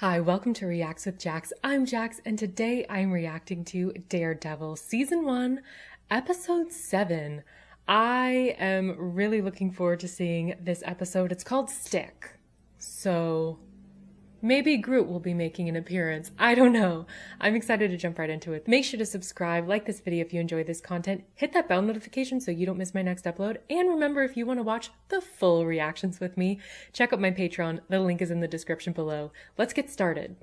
Hi, welcome to Reacts with Jax. I'm Jax, and today I'm reacting to Daredevil Season 1, Episode 7. I am really looking forward to seeing this episode. It's called Stick. So maybe Groot will be making an appearance. I don't know. I'm excited to jump right into it. Make sure to subscribe, like this video if you enjoy this content, hit that bell notification so you don't miss my next upload, and remember, if you want to watch the full reactions with me, check out my Patreon. The link is in the description below. Let's get started.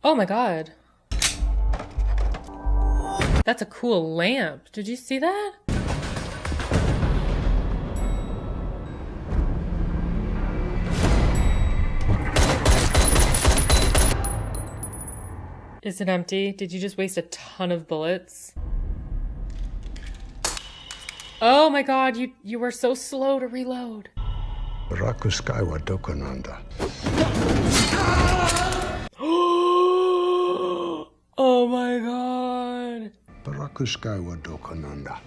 Oh my god. That's a cool lamp. Did you see that? Is it empty? Did you just waste a ton of bullets? Oh my god, you were so slow to reload. Rakuskaiwa dokonanda. Oh my god. Rakuskaiwa dokonanda.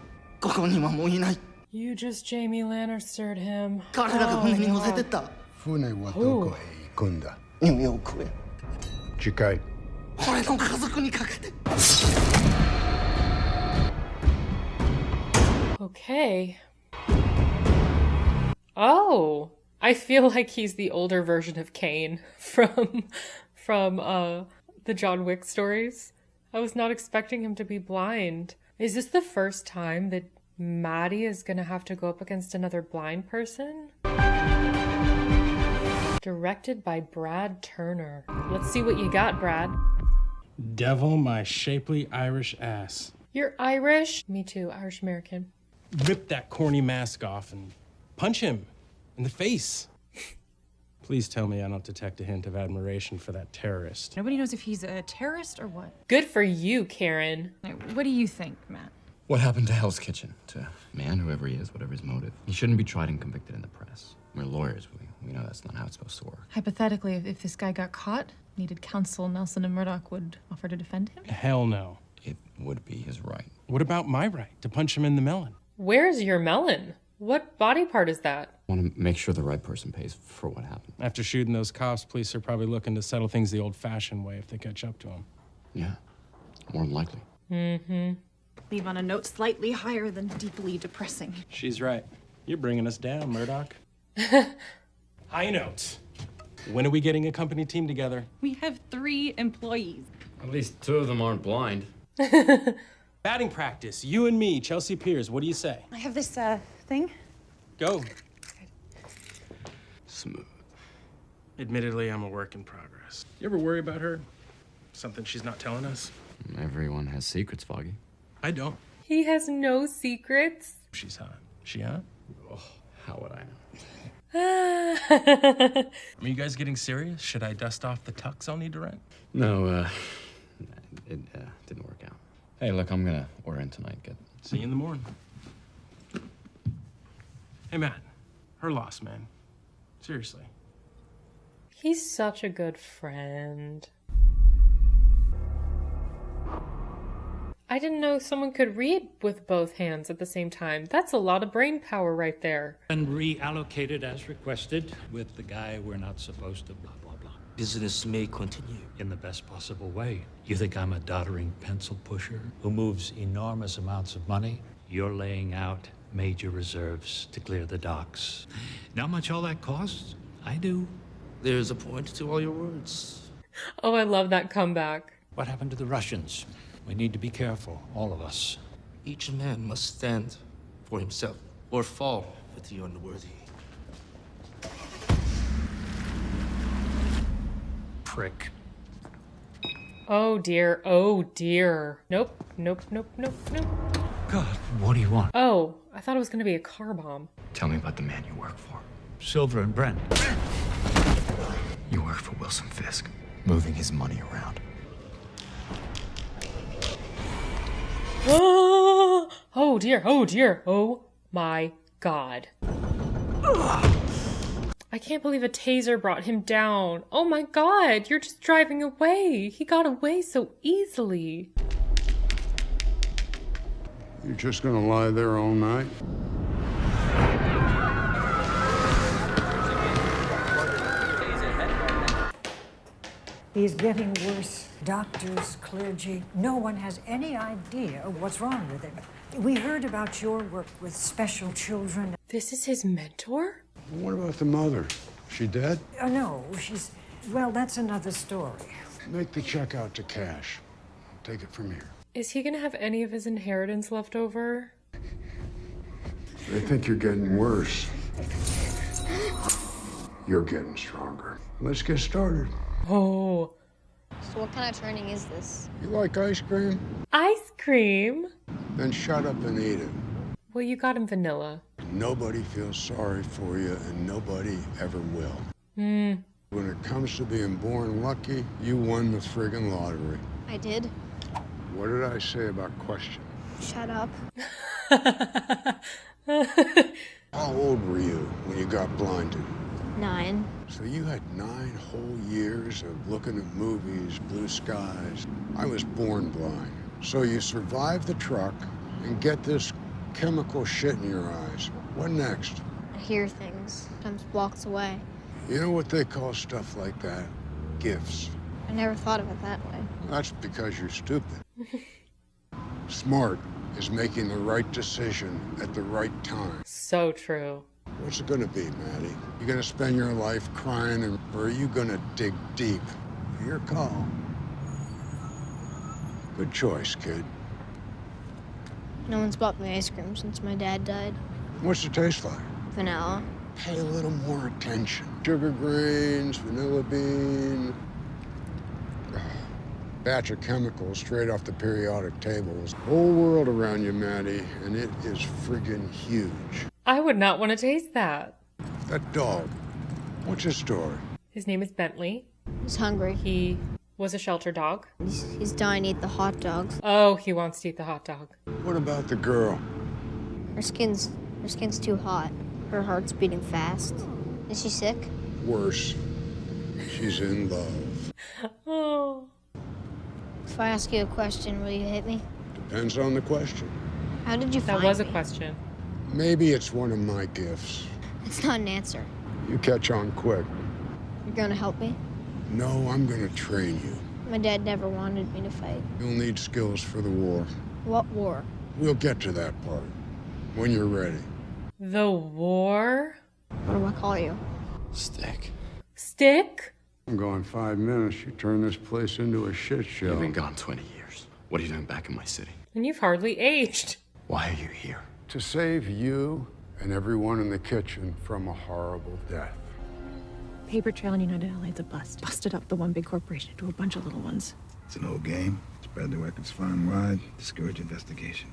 You just Jamie Lannistered him. Fune wa doko he ikunda. Chikai. Okay. Oh, I feel like he's the older version of Kane from the John Wick stories. I was not expecting him to be blind. Is this the first time that Maddie is gonna have to go up against another blind person? Directed by Brad Turner. Let's see what you got, Brad. Devil my shapely Irish ass. You're Irish? Me too, Irish American. Rip that corny mask off and punch him in the face. Please tell me I don't detect a hint of admiration for that terrorist. Nobody knows if he's a terrorist or what. Good for you, Karen. What do you think, Matt? What happened to Hell's Kitchen? To a man, whoever he is, whatever his motive. He shouldn't be tried and convicted in the press. We're lawyers. We know that's not how it's supposed to work. Hypothetically, if this guy got caught, needed counsel, Nelson and Murdoch would offer to defend him? Hell no. It would be his right. What about my right to punch him in the melon? Where's your melon? What body part is that? I want to make sure the right person pays for what happened. After shooting those cops, police are probably looking to settle things the old-fashioned way if they catch up to him. Yeah, more than likely. Mm-hmm. Leave on a note slightly higher than deeply depressing. She's right. You're bringing us down, Murdoch. High note. When are we getting a company team together? We have 3 employees. At least 2 of them aren't blind. Batting practice. You and me, Chelsea Piers. What do you say? I have this, thing. Go. Smooth. Admittedly, I'm a work in progress. You ever worry about her? Something she's not telling us? Everyone has secrets, Foggy. I don't. He has no secrets. She's hot. She hot? Oh, how would I know? Are you guys getting serious? Should I dust off the tux I'll need to rent? No, it didn't work out. Hey, look, I'm gonna order in tonight. Good. See you in the morning. Hey, Matt. Her loss, man. Seriously. He's such a good friend. I didn't know someone could read with both hands at the same time. That's a lot of brain power right there. And reallocated as requested with the guy we're not supposed to blah, blah, blah. Business may continue. In the best possible way. You think I'm a doddering pencil pusher who moves enormous amounts of money? You're laying out major reserves to clear the docks. Know how much all that costs? I do. There's a point to all your words. Oh, I love that comeback. What happened to the Russians? We need to be careful, all of us. Each man must stand for himself or fall with the unworthy. Prick. Oh dear, oh dear. Nope, nope, nope, nope, nope. God, what do you want? Oh, I thought it was gonna be a car bomb. Tell me about the man you work for. Silver and Brent. You work for Wilson Fisk, moving his money around. Oh dear, oh dear, oh my god. I can't believe a taser brought him down. Oh my god, you're just driving away. He got away so easily. You just gonna lie there all night? He's getting worse. Doctors, clergy, no one has any idea what's wrong with him. We heard about your work with special children. This is his mentor? What about the mother? She dead? Oh, no, she's... Well, that's another story. Make the check out to cash. Take it from here. Is he gonna have any of his inheritance left over? They think you're getting worse. You're getting stronger. Let's get started. Oh. So what kind of training is this? You like ice cream? Ice cream? Then shut up and eat it. Well, you got him vanilla. Nobody feels sorry for you, and nobody ever will. Hmm. When it comes to being born lucky, you won the friggin' lottery. I did. What did I say about question? Shut up. How old were you when you got blinded? 9. So you had 9 whole years of looking at movies, blue skies. I was born blind. So you survived the truck and get this chemical shit in your eyes. What next? I hear things. Sometimes blocks away. You know what they call stuff like that? Gifts. I never thought of it that way. That's because you're stupid. Smart is making the right decision at the right time. So true. What's it gonna be, Maddie? You gonna spend your life crying, or are you gonna dig deep? Your call. Good choice, kid. No one's bought me ice cream since my dad died. What's it taste like? Vanilla. Pay a little more attention. Sugar grains, vanilla bean. Batch of chemicals straight off the periodic tables. Whole world around you, Maddie, and it is friggin' huge. I would not want to taste that. That dog, what's his story? His name is Bentley. He's hungry. He was a shelter dog. He's dying to eat the hot dogs. Oh, he wants to eat the hot dog. What about the girl? Her skin's too hot. Her heart's beating fast. Is she sick? Worse. She's in love. Oh. If I ask you a question, will you hit me? Depends on the question. How did you That find was a me? question. Maybe it's one of my gifts. It's not an answer. You catch on quick. You're gonna help me? No, I'm gonna train you. My dad never wanted me to fight. You'll need skills for the war. What war? We'll get to that part when you're ready. The war? What do I call you? Stick. Stick? I'm going 5 minutes. You turn this place into a shit show. You've been gone 20 years. What are you doing back in my city? And you've hardly aged. Why are you here? To save you and everyone in the kitchen from a horrible death. Paper trail in United LA's a bust. Busted up the one big corporation into a bunch of little ones. It's an old game. Spread the records far and wide, discourage investigation.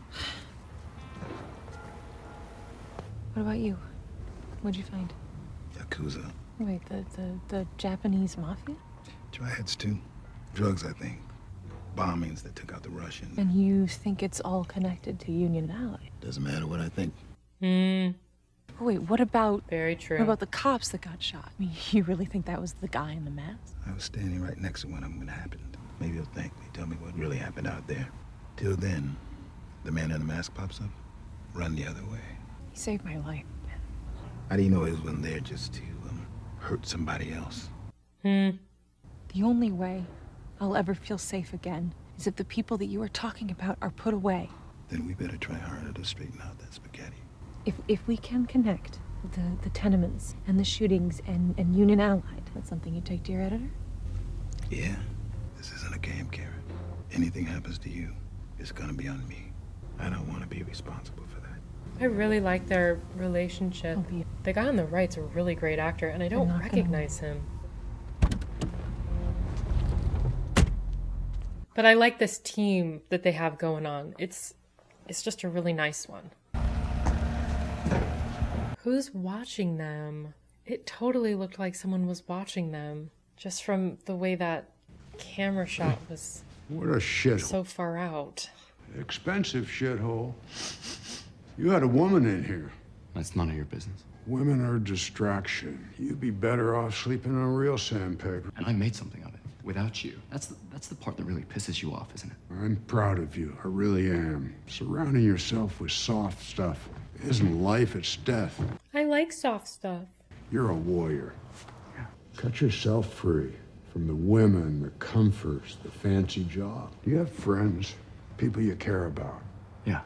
What about you? What'd you find? Yakuza. Wait, the Japanese mafia? Triads, too. Drugs, I think. Bombings that took out the Russians. And you think it's all connected to Union Valley? Doesn't matter what I think. Oh, wait, what about... Very true. What about the cops that got shot? I mean, you really think that was the guy in the mask? I was standing right next to when it happened. Maybe you'll thank me. Tell me what really happened out there. Till then, the man in the mask pops up, run the other way. He saved my life. How do you know he wasn't there just to hurt somebody else? The only way I'll ever feel safe again is if the people that you are talking about are put away. Then we better try harder to straighten out that spaghetti. If we can connect the tenements and the shootings and Union Allied, that's something you take to your editor? Yeah, this isn't a game, Karen. Anything happens to you, it's gonna be on me. I don't want to be responsible for that. I really like their relationship. The guy on the right's a really great actor, and I don't recognize him. But I like this team that they have going on. It's just a really nice one. Who's watching them? It totally looked like someone was watching them, just from the way that camera shot was What a shithole. so far out. Expensive shithole. You had a woman in here. That's none of your business. Women are a distraction. You'd be better off sleeping on real sandpaper. And I made something of it. Without you. That's the part that really pisses you off, isn't it? I'm proud of you. I really am. Surrounding yourself with soft stuff isn't life, it's death. I like soft stuff. You're a warrior. Cut yourself free from the women, the comforts, the fancy job. Do you have friends? People you care about? Yeah,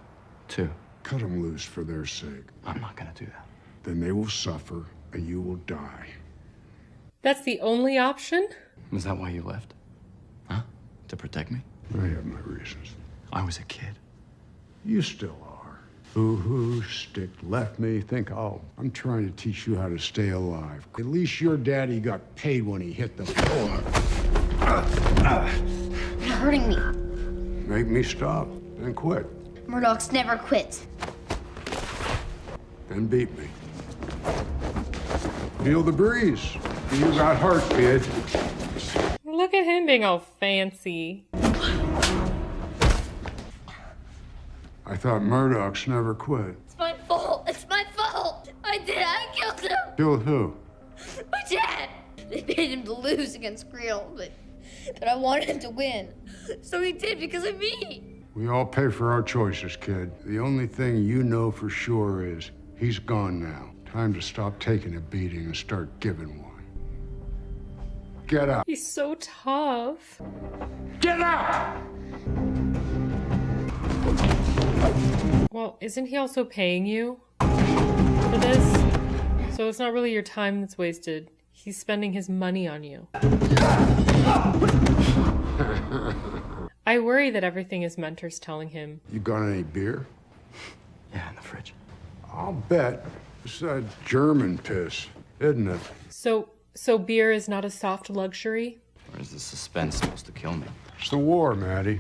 2. Cut them loose for their sake. I'm not gonna do that. Then they will suffer and you will die. That's the only option? Was that why you left? Huh? To protect me? I have my reasons. I was a kid. You still are. Boo-hoo, stick left me, think, oh, I'm trying to teach you how to stay alive. At least your daddy got paid when he hit the floor. You're hurting me. Make me stop, then quit. Murdoch's never quit. Then beat me. Feel the breeze. You got heart, kid. Look at him being all fancy. I thought Murdoch's never quit. It's my fault. It's my fault. I killed him. Killed who? My dad. They paid him to lose against Creel, but I wanted him to win. So he did because of me. We all pay for our choices, kid. The only thing you know for sure is he's gone now. Time to stop taking a beating and start giving one. Get out. He's so tough. Get out! Well, isn't he also paying you for this? So it's not really your time that's wasted. He's spending his money on you. I worry that everything his mentor's telling him. You got any beer? Yeah, in the fridge. I'll bet it's that German piss, isn't it? So beer is not a soft luxury? Or is the suspense supposed to kill me? It's the war, Maddie.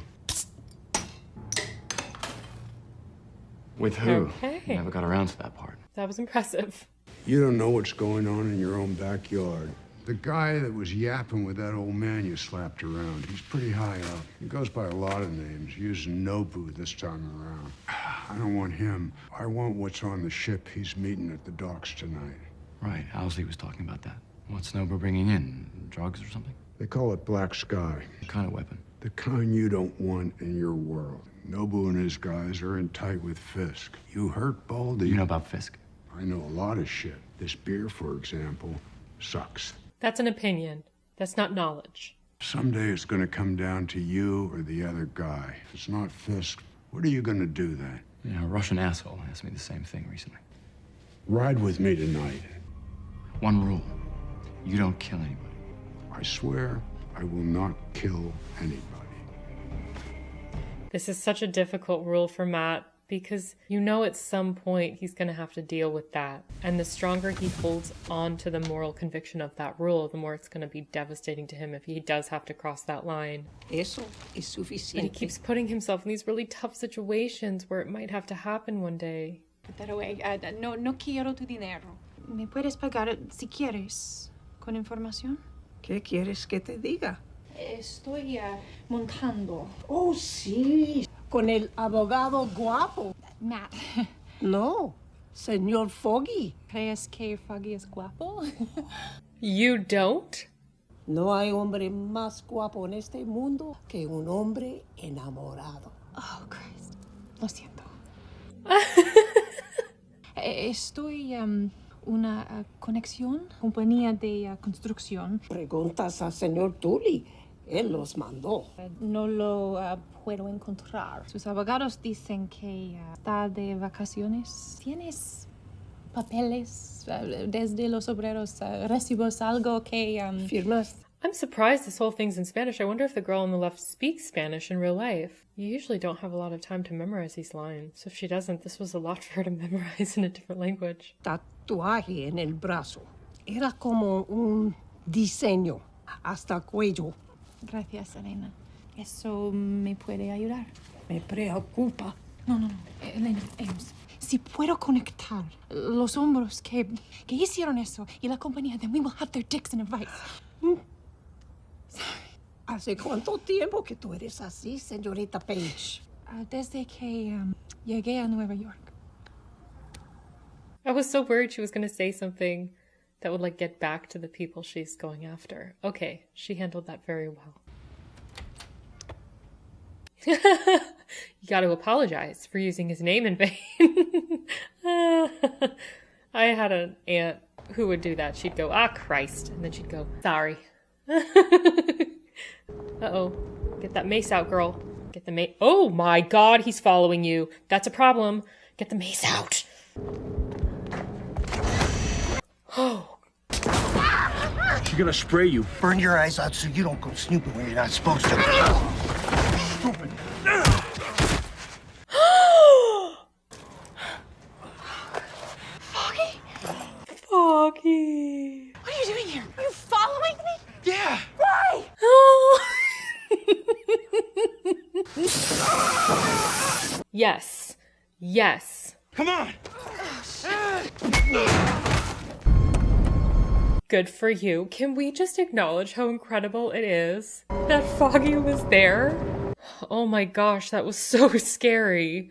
With who? Okay. Never got around to that part. That was impressive. You don't know what's going on in your own backyard. The guy that was yapping with that old man you slapped around, he's pretty high up. He goes by a lot of names, using Nobu this time around. I don't want him. I want what's on the ship he's meeting at the docks tonight. Right, Owsley was talking about that. What's Nobu bringing in? Drugs or something? They call it Black Sky. What kind of weapon? The kind you don't want in your world. Nobu and his guys are in tight with Fisk. You hurt Baldy? You know about Fisk? I know a lot of shit. This beer, for example, sucks. That's an opinion. That's not knowledge. Someday it's gonna come down to you or the other guy. If it's not Fisk, what are you gonna do then? You know, a Russian asshole asked me the same thing recently. Ride with me tonight. One rule. You don't kill anybody. I swear I will not kill anybody. This is such a difficult rule for Matt because you know at some point he's going to have to deal with that. And the stronger he holds on to the moral conviction of that rule, the more it's going to be devastating to him if he does have to cross that line. Eso es suficiente. But he keeps putting himself in these really tough situations where it might have to happen one day. Pero no quiero tu dinero. ¿Me puedes pagar si quieres con información? ¿Qué quieres que te diga? Estoy montando. Oh, sí. Con el abogado guapo. Matt, No, señor Foggy. ¿crees que Foggy es guapo? You don't? No hay hombre más guapo en este mundo que un hombre enamorado. Oh, Christ. Lo siento. Estoy una conexión, compañía de construcción. Preguntas al señor Tully. Él los mandó. No lo puedo encontrar. Sus abogados dicen que está de vacaciones. ¿Tienes papeles desde los obreros, recibos, algo que ¿Firmas? I'm surprised this whole thing's in Spanish. I wonder if the girl on the left speaks Spanish in real life. You usually don't have a lot of time to memorize these lines. So if she doesn't, this was a lot for her to memorize in a different language. Tatuaje en el brazo. Era como un diseño hasta el cuello. Gracias, Elena. ¿Eso me puede ayudar? Me preocupa. No. Elena, si puedo conectar los hombros que hicieron eso y la compañía, then we will have their dicks in a vice. ¿Hace cuánto tiempo que tú eres así, señorita Page? Desde que llegué a Nueva York. I was so worried she was going to say something that would like get back to the people she's going after. Okay, she handled that very well. You got to apologize for using his name in vain. I had an aunt who would do that. She'd go, "Ah, Christ," and then she'd go, "Sorry." Uh-oh. Get that mace out, girl. Get the mace. Oh my God, he's following you. That's a problem. Get the mace out. Oh. She's gonna spray you. Burn your eyes out so you don't go snooping when you're not supposed to. Stupid. Foggy? Foggy. What are you doing here? Are you following me? Yeah. Why? Oh. Yes. Yes. Come on. Good for you. Can we just acknowledge how incredible it is that Foggy was there? Oh my gosh, that was so scary.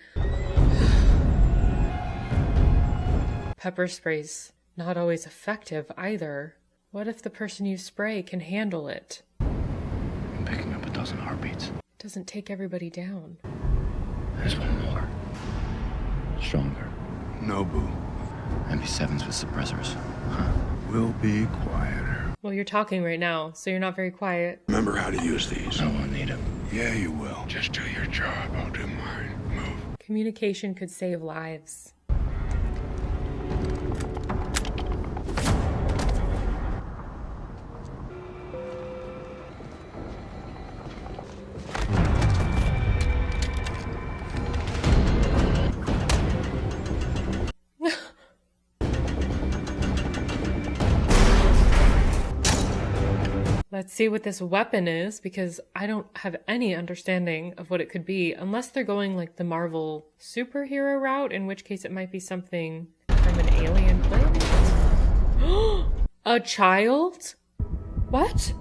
Pepper spray's not always effective either. What if the person you spray can handle it? I'm picking up a dozen heartbeats. Doesn't take everybody down. There's one more. Stronger. No, boo. MP7s with suppressors. Huh. We'll be quieter. Well, you're talking right now, so you're not very quiet. Remember how to use these. I won't need them. Yeah, you will. Just do your job. I'll do mine. Move. Communication could save lives. Let's see what this weapon is, because I don't have any understanding of what it could be, unless they're going like the Marvel superhero route, in which case it might be something from an alien planet. A child? What?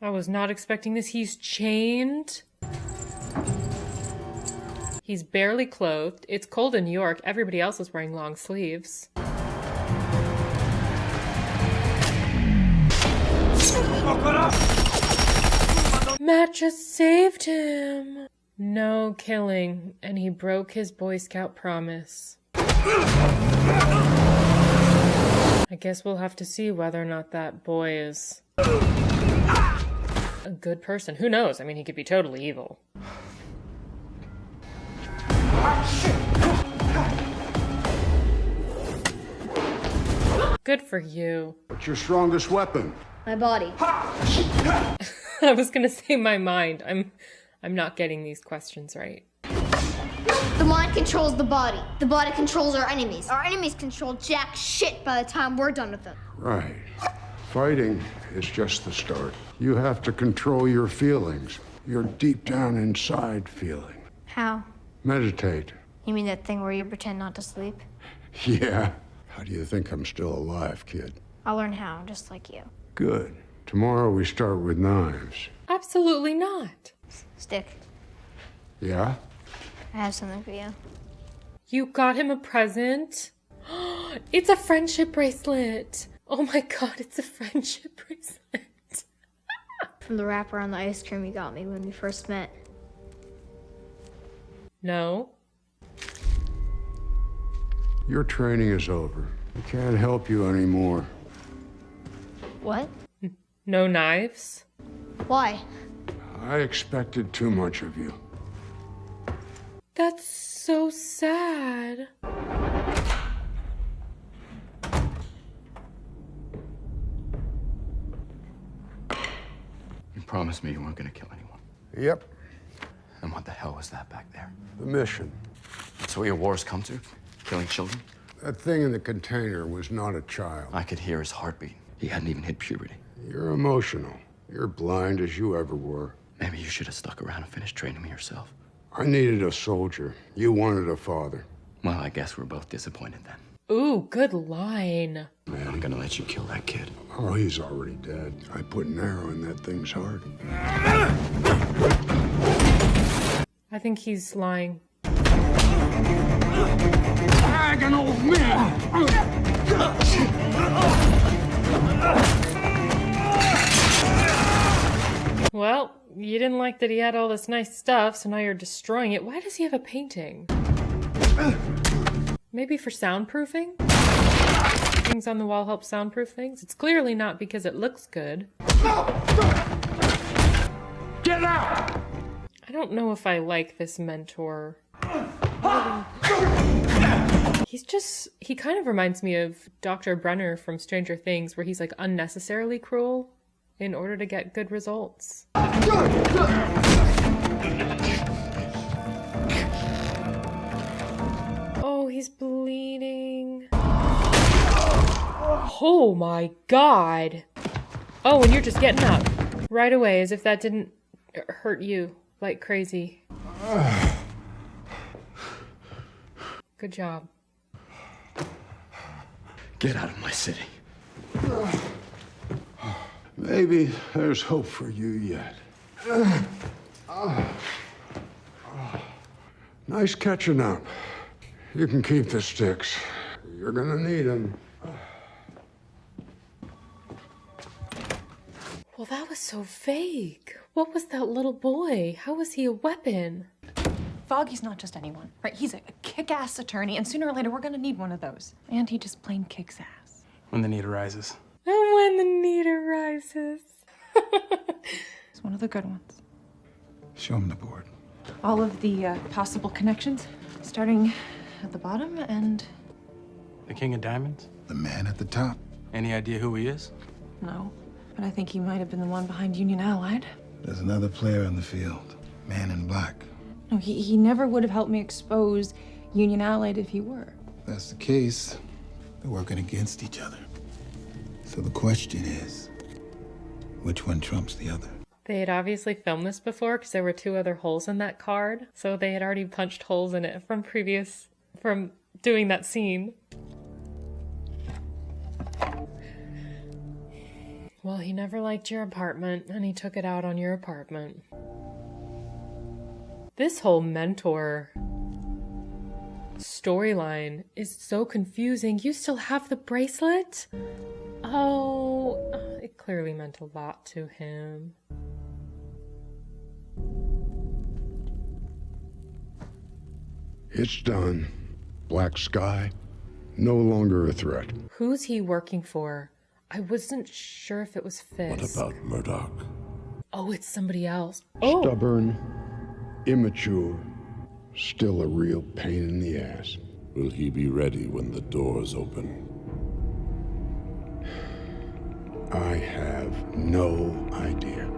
I was not expecting this. He's chained. He's barely clothed. It's cold in New York. Everybody else is wearing long sleeves. Matt just saved him. No killing, and he broke his Boy Scout promise. I guess we'll have to see whether or not that boy is a good person. Who knows? I mean, he could be totally evil. Good for you. What's your strongest weapon? My body. I was gonna say my mind. I'm not getting these questions right. The mind controls the body. The body controls our enemies. Our enemies control jack shit by the time we're done with them. Right. Fighting is just the start. You have to control your feelings. Your deep down inside feeling. How? Meditate. You mean that thing where you pretend not to sleep? Yeah. How do you think I'm still alive, kid? I'll learn how, just like you. Good. Tomorrow we start with knives. Absolutely not. Stick, Yeah? I have something for you. You got him a present? It's a friendship bracelet. Oh my god, it's a friendship bracelet. From the wrapper on the ice cream you got me when we first met. No. Your training is over. I can't help you anymore. What? No knives? Why? I expected too much of you. That's so sad. You promised me you weren't gonna kill anyone. Yep. And what the hell was that back there? The mission. That's what your wars come to? Killing children? That thing in the container was not a child. I could hear his heartbeat. He hadn't even hit puberty. You're emotional. You're blind as you ever were. Maybe you should have stuck around and finished training me yourself. I needed a soldier. You wanted a father. Well, I guess we're both disappointed then. Ooh, good line. I'm not gonna let you kill that kid. Oh, he's already dead. I put an arrow in that thing's heart. I think he's lying. Diagonal man! Well, you didn't like that he had all this nice stuff, so now you're destroying it. Why does he have a painting? Maybe for soundproofing? Things on the wall help soundproof things? It's clearly not because it looks good. Get out! I don't know if I like this mentor. He kind of reminds me of Dr. Brenner from Stranger Things, where he's like unnecessarily cruel in order to get good results. Oh, he's bleeding. Oh my God. Oh, and you're just getting up right away as if that didn't hurt you like crazy. Good job. Get out of my city. Maybe there's hope for you yet. Nice catching up. You can keep the sticks. You're gonna need them. Well, that was so vague. What was that little boy? How was he a weapon? Foggy's not just anyone, right? He's a kick-ass attorney, and sooner or later we're gonna need one of those. And he just plain kicks ass. When the need arises. And when the need arises. He's one of the good ones. Show him the board. All of the possible connections, starting at the bottom and... The King of Diamonds? The man at the top. Any idea who he is? No, but I think he might have been the one behind Union Allied. There's another player on the field. Man in black. No, he never would have helped me expose Union Allied if he were. If that's the case, they're working against each other. So the question is, which one trumps the other? They had obviously filmed this before because there were 2 other holes in that card. So they had already punched holes in it from doing that scene. Well, he never liked your apartment and he took it out on your apartment. This whole mentor storyline is so confusing. You still have the bracelet? Oh, it clearly meant a lot to him. It's done. Black sky, no longer a threat. Who's he working for? I wasn't sure if it was Fisk. What about Murdoch? Oh, it's somebody else. Oh. Stubborn, immature, still a real pain in the ass. Will he be ready when the doors open? I have no idea.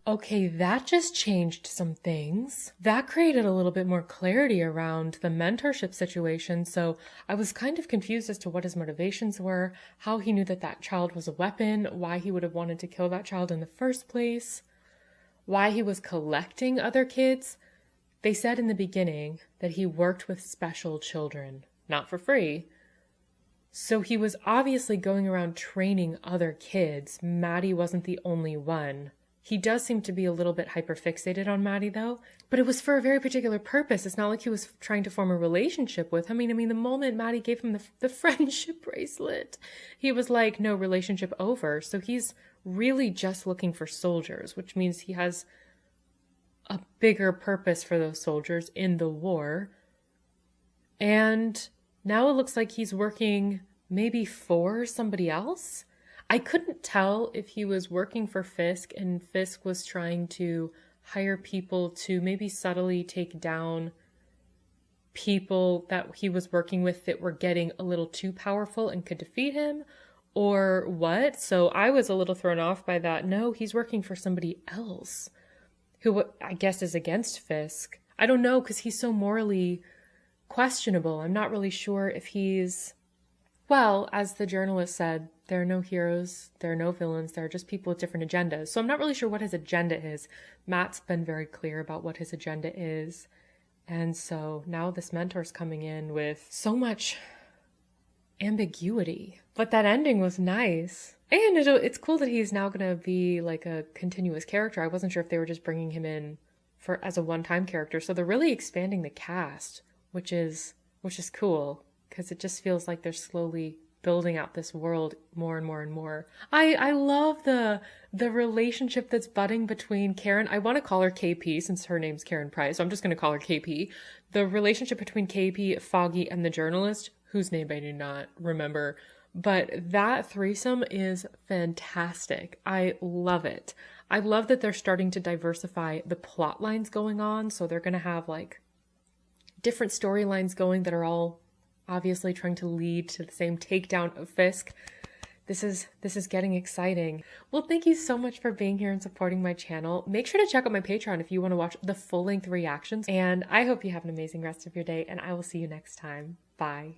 Okay, that just changed some things. That created a little bit more clarity around the mentorship situation, so I was kind of confused as to what his motivations were, how he knew that that child was a weapon, why he would have wanted to kill that child in the first place, why he was collecting other kids. They said in the beginning that he worked with special children, not for free. So he was obviously going around training other kids. Maddie wasn't the only one. He does seem to be a little bit hyperfixated on Maddie, though, but it was for a very particular purpose. It's not like he was trying to form a relationship with him. I mean, the moment Maddie gave him the friendship bracelet, he was like, no, relationship over. So he's really just looking for soldiers, which means he has a bigger purpose for those soldiers in the war. And now it looks like he's working maybe for somebody else. I couldn't tell if he was working for Fisk and Fisk was trying to hire people to maybe subtly take down people that he was working with that were getting a little too powerful and could defeat him, or what. So I was a little thrown off by that. No, he's working for somebody else who I guess is against Fisk. I don't know, because he's so morally questionable. I'm not really sure if he's... Well, as the journalist said, there are no heroes, there are no villains, there are just people with different agendas. So I'm not really sure what his agenda is. Matt's been very clear about what his agenda is. And so now this mentor's coming in with so much ambiguity. But that ending was nice. And it's cool that he's now going to be like a continuous character. I wasn't sure if they were just bringing him in for as a one-time character. So they're really expanding the cast, which is cool, because it just feels like they're slowly building out this world more and more and more. I love the relationship that's budding between Karen. I want to call her KP since her name's Karen Price, so I'm just going to call her KP. The relationship between KP, Foggy, and the journalist, whose name I do not remember, but that threesome is fantastic. I love it. I love that they're starting to diversify the plot lines going on, so they're going to have like different storylines going that are all obviously trying to lead to the same takedown of Fisk. This is getting exciting. Well, thank you so much for being here and supporting my channel. Make sure to check out my Patreon if you want to watch the full-length reactions. And I hope you have an amazing rest of your day, and I will see you next time. Bye.